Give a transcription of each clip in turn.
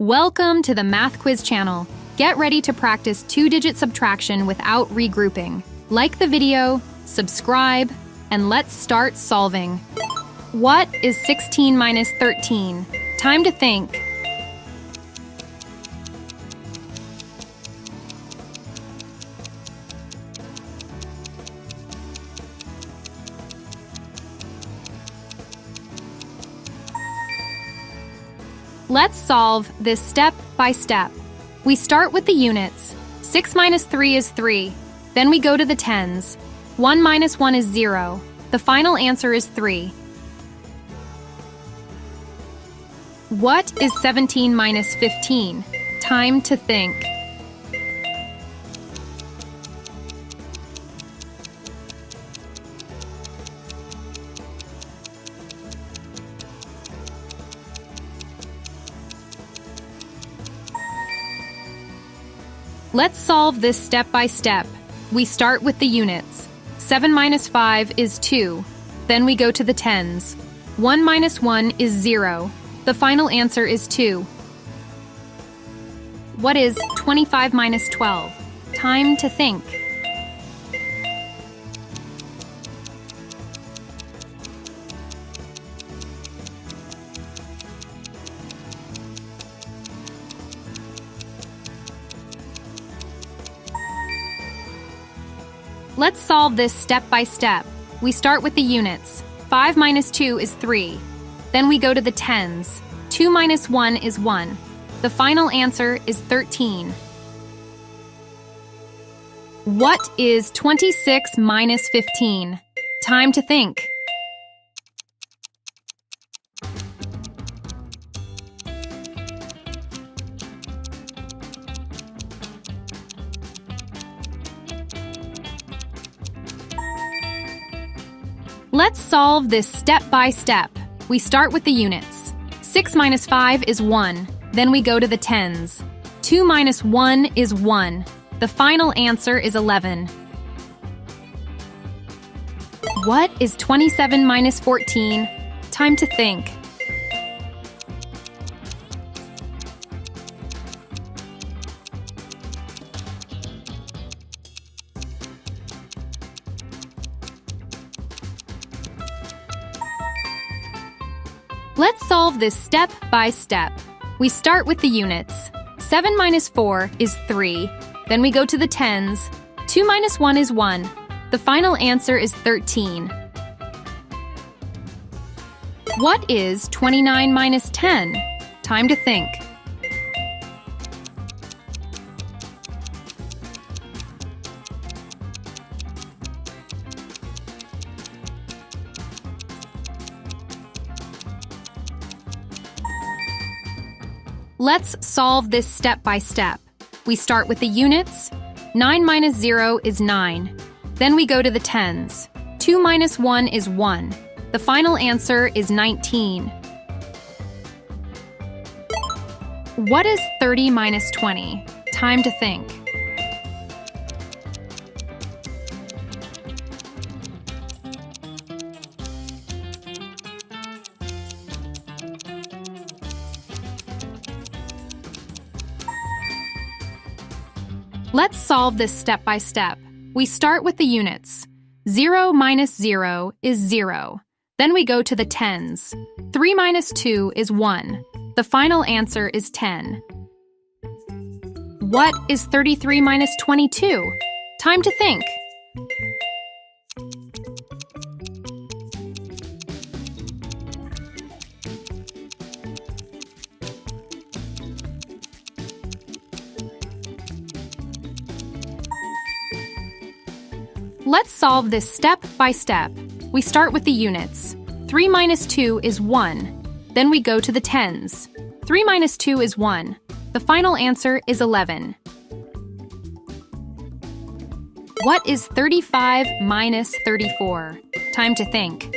Welcome to the Math Quiz channel. Get ready to practice two-digit subtraction without regrouping. Like the video, subscribe, and let's start solving. What is 16 minus 13? Time to think. Let's solve this step by step. We start with the units. 6 minus 3 is 3. Then we go to the tens. 1 minus 1 is 0. The final answer is 3. What is 17 minus 15? Time to think. Let's solve this step by step. We start with the units. 7 minus 5 is 2. Then we go to the tens. 1 minus 1 is 0. The final answer is 2. What is 25 minus 12? Time to think. Let's solve this step by step. We start with the units. 5 minus 2 is 3. Then we go to the tens. 2 minus 1 is 1. The final answer is 13. What is 26 minus 15? Time to think. Let's solve this step by step. We start with the units. 6 minus 5 is 1. Then we go to the tens. 2 minus 1 is 1. The final answer is 11. What is 27 minus 14? Time to think. Let's solve this step by step. We start with the units. 7 minus 4 is 3. Then we go to the tens. 2 minus 1 is 1. The final answer is 13. What is 29 minus 10? Time to think. Let's solve this step by step. We start with the units. 9 minus 0 is 9. Then we go to the tens. 2 minus 1 is 1. The final answer is 19. What is 30 minus 20? Time to think. Let's solve this step by step. We start with the units. 0 minus 0 is 0. Then we go to the tens. 3 minus 2 is 1. The final answer is 10. What is 33 minus 22? Time to think. Let's solve this step by step. We start with the units. 3 minus 2 is 1. Then we go to the tens. 3 minus 2 is 1. The final answer is 11. What is 35 minus 34? Time to think.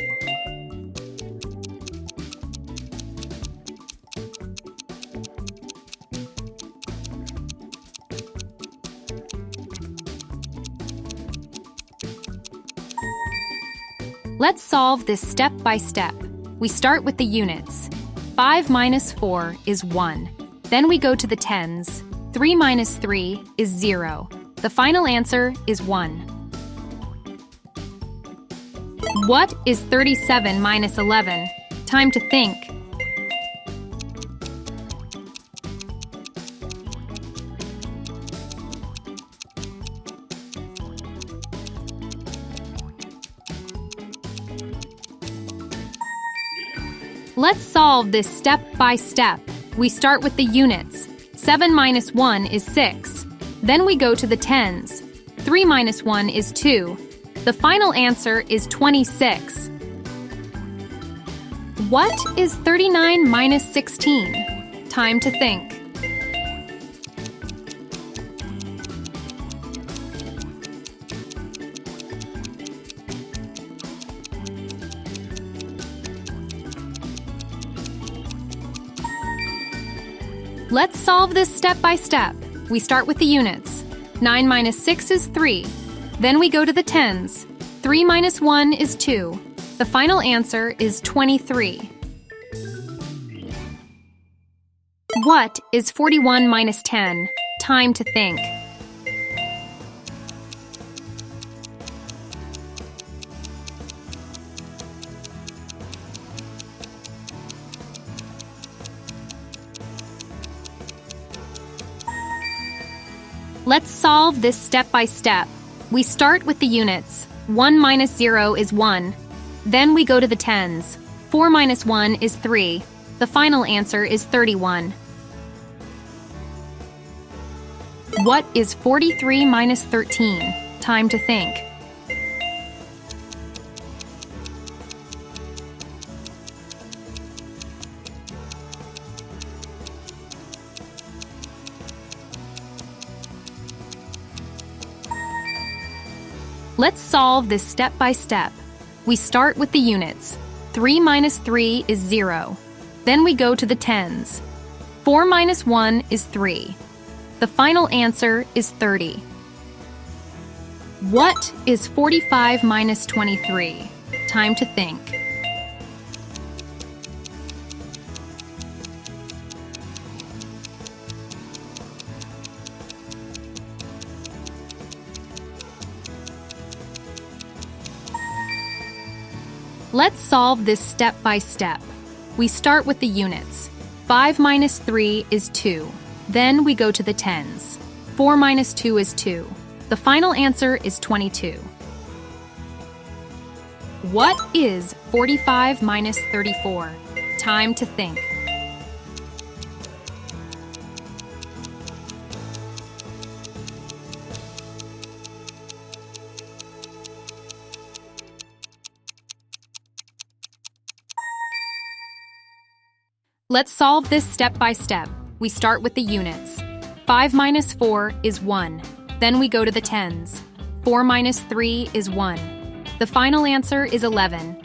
Let's solve this step by step. We start with the units. 5 minus 4 is 1. Then we go to the tens. 3 minus 3 is 0. The final answer is 1. What is 37 minus 11? Time to think. Let's solve this step by step. We start with the units. 7 minus 1 is 6. Then we go to the tens. 3 minus 1 is 2. The final answer is 26. What is 39 minus 16? Time to think. Let's solve this step by step. We start with the units. 9 minus 6 is 3. Then we go to the tens. 3 minus 1 is 2. The final answer is 23. What is 41 minus 10? Time to think. Let's solve this step by step. We start with the units. 1 minus 0 is 1. Then we go to the tens. 4 minus 1 is 3. The final answer is 31. What is 43 minus 13? Time to think. Let's solve this step by step. We start with the units. 3 minus 3 is 0. Then we go to the tens. 4 minus 1 is 3. The final answer is 30. What is 45 minus 23? Time to think. Let's solve this step by step. We start with the units. 5 minus 3 is 2. Then we go to the tens. 4 minus 2 is 2. The final answer is 22. What is 45 minus 34? Time to think. Let's solve this step by step. We start with the units. 5 minus 4 is 1. Then we go to the tens. 4 minus 3 is 1. The final answer is 11.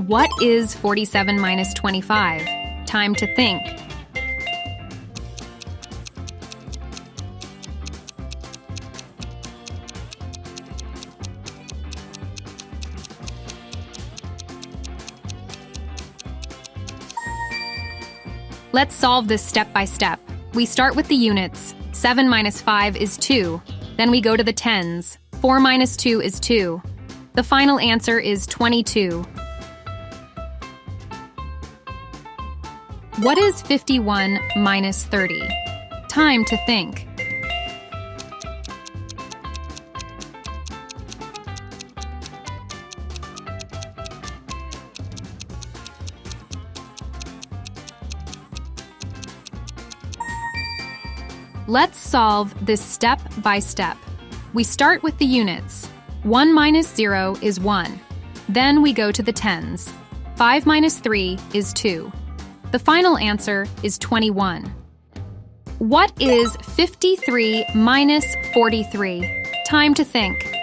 What is 47 minus 25? Time to think. Let's solve this step by step. We start with the units. 7 minus 5 is 2. Then we go to the tens. 4 minus 2 is 2. The final answer is 22. What is 51 minus 30? Time to think. Let's solve this step by step. We start with the units. 1 minus 0 is 1. Then we go to the tens. 5 minus 3 is 2. The final answer is 21. What is 53 minus 43? Time to think.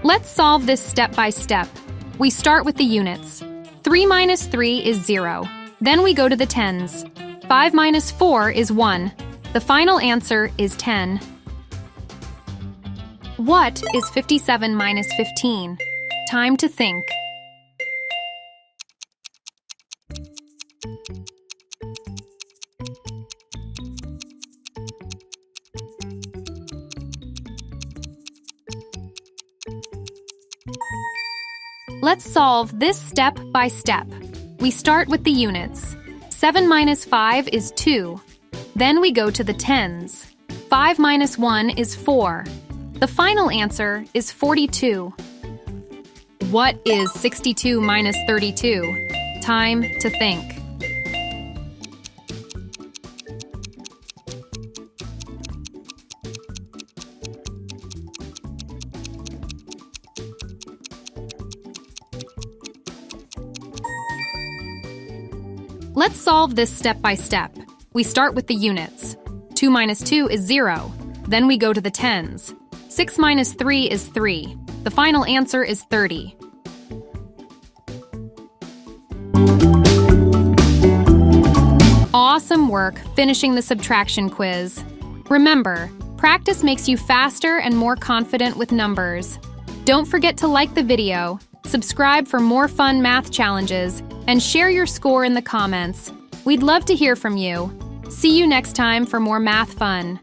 Let's solve this step by step. We start with the units. 3 minus 3 is 0. Then we go to the tens. 5 minus 4 is 1. The final answer is 10. What is 57 minus 15? Time to think. Let's solve this step by step. We start with the units. 7 minus 5 is 2. Then we go to the tens. 5 minus 1 is 4. The final answer is 42. What is 62 minus 32? Time to think. Let's solve this step by step. We start with the units. 2 minus 2 is 0. Then we go to the tens. 6 minus 3 is 3. The final answer is 30. Awesome work finishing the subtraction quiz. Remember, practice makes you faster and more confident with numbers. Don't forget to like the video, subscribe for more fun math challenges, and share your score in the comments. We'd love to hear from you. See you next time for more math fun.